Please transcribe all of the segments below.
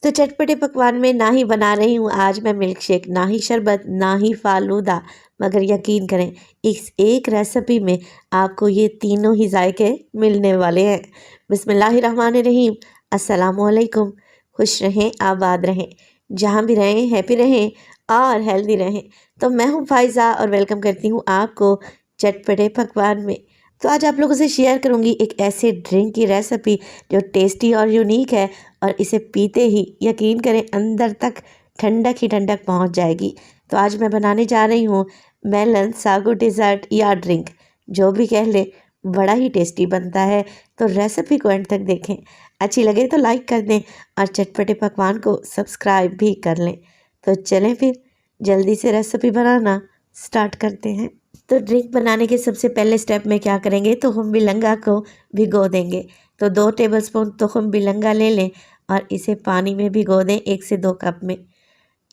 तो चटपटे पकवान में ना ही बना रही हूँ आज मैं मिल्क शेक, ना ही शरबत, ना ही फालूदा, मगर यकीन करें इस एक रेसिपी में आपको ये तीनों ही जायके मिलने वाले हैं। बिस्मिल्लाहिर्रहमानिर्रहीम। अस्सलामुअलैकुम। खुश रहें, आबाद रहें, जहाँ भी रहें हैप्पी रहें और हेल्दी रहें। तो मैं हूँ फाइज़ा और वेलकम करती हूँ आपको चटपटे पकवान में। तो आज आप लोगों से शेयर करूँगी एक ऐसे ड्रिंक की रेसिपी जो टेस्टी और यूनिक है और इसे पीते ही यकीन करें अंदर तक ठंडक ही ठंडक पहुंच जाएगी। तो आज मैं बनाने जा रही हूँ मेलन सागो डिज़र्ट या ड्रिंक, जो भी कह ले, बड़ा ही टेस्टी बनता है। तो रेसिपी को एंड तक देखें, अच्छी लगे तो लाइक कर दें और चटपटे पकवान को सब्सक्राइब भी कर लें। तो चलें फिर जल्दी से रेसिपी बनाना स्टार्ट करते हैं। तो ड्रिंक बनाने के सबसे पहले स्टेप में क्या करेंगे, तुखम बिलंगा को भिगो देंगे। तो 2 टेबलस्पून तुखम बिलंगा ले लें और इसे पानी में भिगो दें 1 से 2 कप में।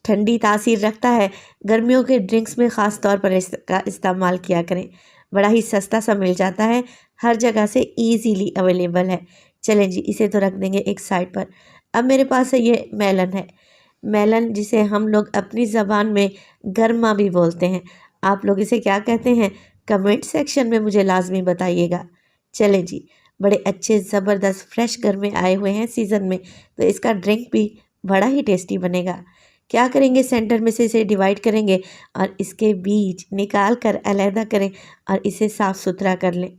ठंडी तासीर रखता है, गर्मियों के ड्रिंक्स में ख़ास तौर पर इसका इस्तेमाल किया करें। बड़ा ही सस्ता सा मिल जाता है, हर जगह से ईजीली अवेलेबल है। चलें जी, इसे तो रख देंगे एक साइड पर। अब मेरे पास है ये मेलन है, मेलन जिसे हम लोग अपनी ज़बान में गरमा भी बोलते हैं। आप लोग इसे क्या कहते हैं कमेंट सेक्शन में मुझे लाजमी बताइएगा। चलें जी, बड़े अच्छे ज़बरदस्त फ्रेश गरमे आए हुए हैं सीज़न में, तो इसका ड्रिंक भी बड़ा ही टेस्टी बनेगा। क्या करेंगे, सेंटर में से इसे डिवाइड करेंगे और इसके बीज निकाल कर अलहदा करें और इसे साफ़ सुथरा कर लें।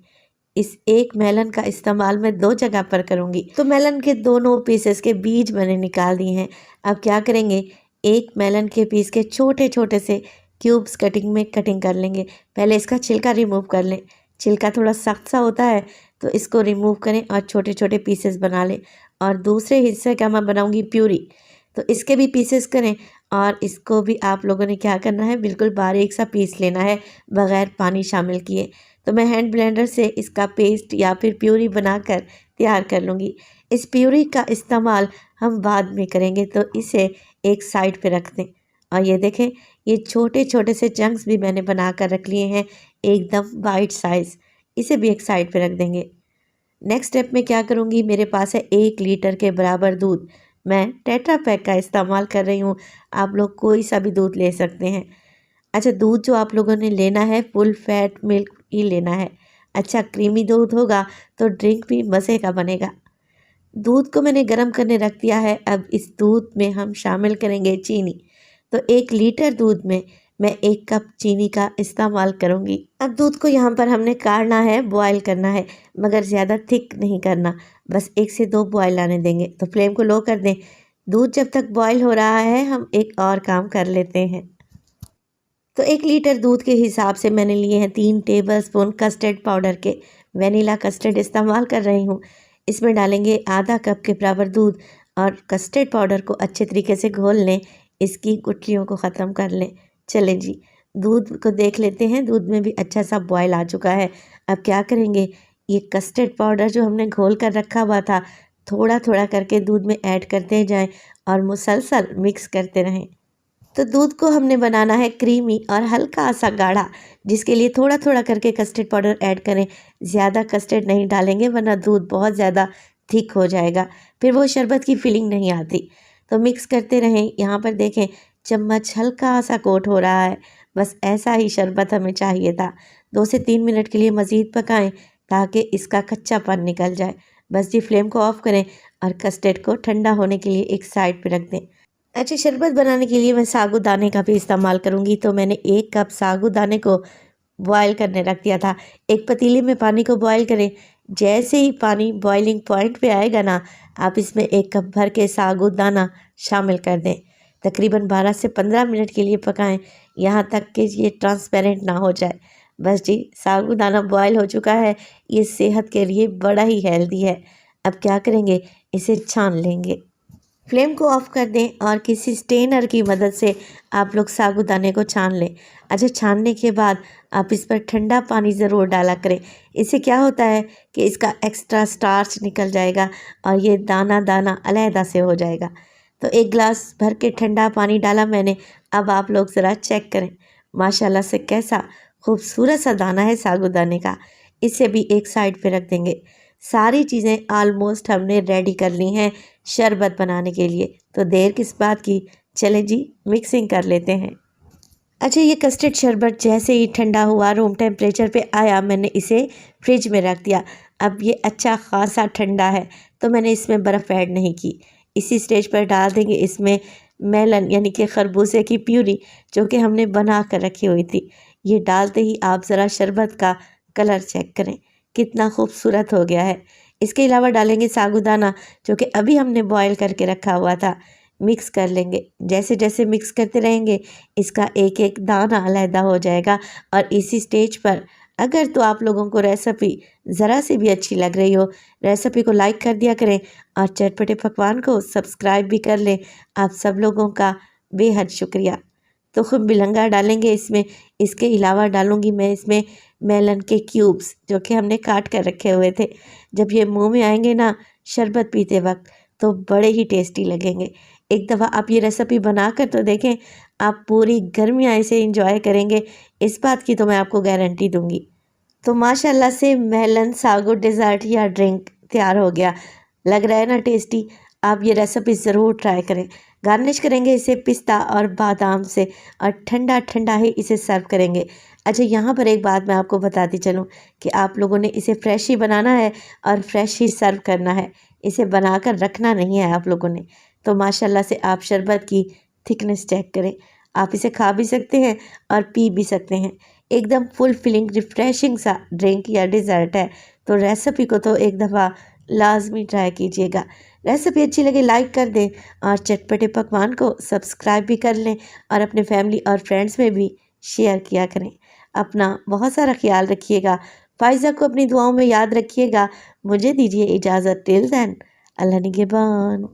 इस एक मेलन का इस्तेमाल मैं 2 जगह पर करूँगी। तो मेलन के दोनों पीसेस के बीज मैंने निकाल दिए हैं। अब क्या करेंगे, एक मेलन के पीस के छोटे छोटे से क्यूब्स कटिंग में कटिंग कर लेंगे। पहले इसका छिलका रिमूव कर लें, छिलका थोड़ा सख्त सा होता है तो इसको रिमूव करें और छोटे छोटे पीसेस बना लें। और दूसरे हिस्से का मैं बनाऊँगी प्यूरी, तो इसके भी पीसेस करें और इसको भी आप लोगों ने क्या करना है, बिल्कुल बारीक सा पीस लेना है बग़ैर पानी शामिल किए। तो मैं हैंड ब्लेंडर से इसका पेस्ट या फिर प्यूरी बनाकर तैयार कर लूँगी। इस प्यूरी का इस्तेमाल हम बाद में करेंगे, तो इसे एक साइड पे रख दें। और ये देखें, ये छोटे छोटे से चंक्स भी मैंने बना कर रख लिए हैं, एकदम बाइट साइज़। इसे भी एक साइड पे रख देंगे। नेक्स्ट स्टेप में क्या करूँगी, मेरे पास है 1 लीटर के बराबर दूध। मैं टेट्रा पैक का इस्तेमाल कर रही हूँ, आप लोग कोई सा भी दूध ले सकते हैं। अच्छा, दूध जो आप लोगों ने लेना है फुल फैट मिल्क ही लेना है। अच्छा क्रीमी दूध होगा तो ड्रिंक भी मज़े का बनेगा। दूध को मैंने गर्म करने रख दिया है। अब इस दूध में हम शामिल करेंगे चीनी। तो 1 लीटर दूध में मैं 1 कप चीनी का इस्तेमाल करूँगी। अब दूध को यहाँ पर हमने काढ़ना है, बॉयल करना है, मगर ज़्यादा थिक नहीं करना, बस 1 से 2 बॉयल आने देंगे। तो फ्लेम को लो कर दें। दूध जब तक बॉयल हो रहा है हम एक और काम कर लेते हैं। तो 1 लीटर दूध के हिसाब से मैंने लिए हैं 3 टेबलस्पून कस्टर्ड पाउडर के। वनीला कस्टर्ड इस्तेमाल कर रही हूँ। इसमें डालेंगे आधा कप के बराबर दूध और कस्टर्ड पाउडर को अच्छे तरीके से घोल लें, इसकी गुठलियों को ख़त्म कर लें। चलें जी, दूध को देख लेते हैं, दूध में भी अच्छा सा बॉयल आ चुका है। अब क्या करेंगे, ये कस्टर्ड पाउडर जो हमने घोल कर रखा हुआ था, थोड़ा थोड़ा करके दूध में ऐड करते जाएं और मुसलसल मिक्स करते रहें। तो दूध को हमने बनाना है क्रीमी और हल्का सा गाढ़ा, जिसके लिए थोड़ा थोड़ा करके कस्टर्ड पाउडर ऐड करें। ज़्यादा कस्टर्ड नहीं डालेंगे वरना दूध बहुत ज़्यादा थिक हो जाएगा, फिर वो शरबत की फीलिंग नहीं आती। तो मिक्स करते रहें। यहाँ पर देखें चम्मच हल्का सा कोट हो रहा है, बस ऐसा ही शरबत हमें चाहिए था। 2 से 3 मिनट के लिए मज़ीद पकाएं ताकि इसका कच्चापन निकल जाए। बस जी, फ्लेम को ऑफ करें और कस्टर्ड को ठंडा होने के लिए एक साइड पर रख दें। अच्छा, शरबत बनाने के लिए मैं साबूदाने का भी इस्तेमाल करूँगी। तो मैंने 1 कप साबूदाने को बॉयल करने रख दिया था। एक पतीले में पानी को बॉयल करें। जैसे ही पानी बॉइलिंग पॉइंट पे आएगा ना, आप इसमें 1 कप भर के साबूदाना शामिल कर दें। तकरीबन 12 से 15 मिनट के लिए पकाएं, यहाँ तक कि ये ट्रांसपेरेंट ना हो जाए। बस जी, साबूदाना बॉयल हो चुका है। ये सेहत के लिए बड़ा ही हेल्दी है। अब क्या करेंगे, इसे छान लेंगे। फ्लेम को ऑफ कर दें और किसी स्टेनर की मदद से आप लोग साबूदाने को छान लें। अच्छा, छानने के बाद आप इस पर ठंडा पानी ज़रूर डाला करें। इससे क्या होता है कि इसका एक्स्ट्रा स्टार्च निकल जाएगा और ये दाना दाना अलहदा से हो जाएगा। तो 1 गिलास भर के ठंडा पानी डाला मैंने। अब आप लोग ज़रा चेक करें, माशाल्लाह से कैसा खूबसूरत सा दाना है साबूदाने का। इसे भी एक साइड पे रख देंगे। सारी चीज़ें ऑलमोस्ट हमने रेडी कर ली हैं शरबत बनाने के लिए। तो देर किस बात की, चलें जी मिक्सिंग कर लेते हैं। अच्छा, ये कस्टर्ड शरबत जैसे ही ठंडा हुआ, रूम टेम्परेचर पे आया, मैंने इसे फ्रिज में रख दिया। अब ये अच्छा खासा ठंडा है तो मैंने इसमें बर्फ़ ऐड नहीं की। इसी स्टेज पर डाल देंगे इसमें मेलन यानी कि खरबूजे की प्यूरी जो कि हमने बना कर रखी हुई थी। ये डालते ही आप ज़रा शरबत का कलर चेक करें, कितना खूबसूरत हो गया है। इसके अलावा डालेंगे साबूदाना जो कि अभी हमने बॉयल करके रखा हुआ था। मिक्स कर लेंगे। जैसे जैसे मिक्स करते रहेंगे इसका एक एक दाना अलहदा हो जाएगा। और इसी स्टेज पर अगर तो आप लोगों को रेसिपी ज़रा सी भी अच्छी लग रही हो, रेसिपी को लाइक कर दिया करें और चटपटे पकवान को सब्सक्राइब भी कर लें। आप सब लोगों का बेहद शुक्रिया। तो खूब बिलंगा डालेंगे इसमें। इसके अलावा डालूँगी मैं इसमें मेलन के क्यूब्स जो कि हमने काट कर रखे हुए थे। जब ये मुँह में आएंगे ना शरबत पीते वक्त तो बड़े ही टेस्टी लगेंगे। एक दफ़ा आप ये रेसिपी बना कर तो देखें, आप पूरी गर्मियाँ इसे एंजॉय करेंगे, इस बात की तो मैं आपको गारंटी दूंगी। तो माशाल्लाह से मेलन सागो डेज़र्ट या ड्रिंक तैयार हो गया। लग रहा है ना टेस्टी? आप ये रेसिपी ज़रूर ट्राई करें। गार्निश करेंगे इसे पिस्ता और बादाम से और ठंडा ठंडा ही इसे सर्व करेंगे। अच्छा, यहाँ पर एक बात मैं आपको बताती चलूँ कि आप लोगों ने इसे फ्रेश ही बनाना है और फ्रेश ही सर्व करना है। इसे बनाकर रखना नहीं है आप लोगों ने। तो माशाल्लाह से आप शरबत की थिकनेस चेक करें। आप इसे खा भी सकते हैं और पी भी सकते हैं। एकदम फुल फिलिंग रिफ्रेशिंग सा ड्रिंक या डिज़र्ट है। तो रेसिपी को तो एक दफ़ा लाजमी ट्राई कीजिएगा। रेसिपी अच्छी लगे लाइक कर दें और चटपटे पकवान को सब्सक्राइब भी कर लें और अपने फैमिली और फ्रेंड्स में भी शेयर किया करें। अपना बहुत सारा ख्याल रखिएगा। फ़ाइज़ा को अपनी दुआओं में याद रखिएगा। मुझे दीजिए इजाज़त। टिल देन, अल्लाह निगहबान।